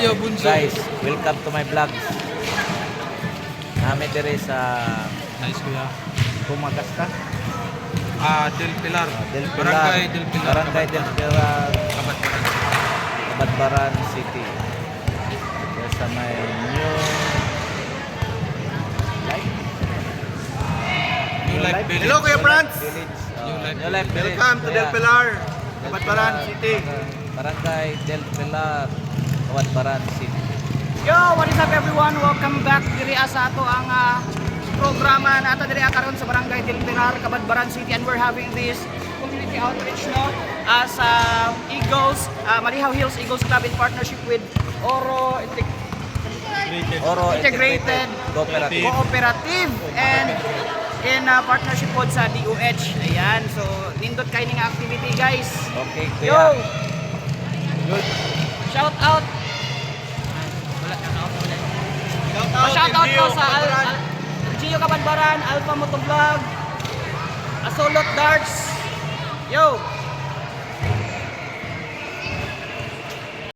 Kuya Bunso. Guys, welcome to my vlogs. Namin dire sa Nice kuya. Kumagasta. Del Pilar. Del Pilar. Barangay Del Pilar. Barangay Del Pilar, Kabatbaran. Kabatbaran City. Kaya sa may New Life. New Life Village. Hello, Kuya Franz. Village. New Life New Life Village. Welcome to Del Pilar, Del Kabatbaran Pilar, City. Barangay Del Pilar, Kabatbaran City. Yo, what is up everyone? Welcome back diri sa ato ang programa nato diri karon sa Barangay Del Pilar, Cabadbaran City, and we're having this community outreach no as Eagles, Malihaw Hills Eagles Club in partnership with Oro Integrated Cooperative and in partnership pod sa DOH. Ayan, so nindot kay ning activity guys. Okay, Yo! kuya. Shout out! Shout out ko sa Gio Cabadbaran, Alpha Motovlog, Asolot Darts. Yo!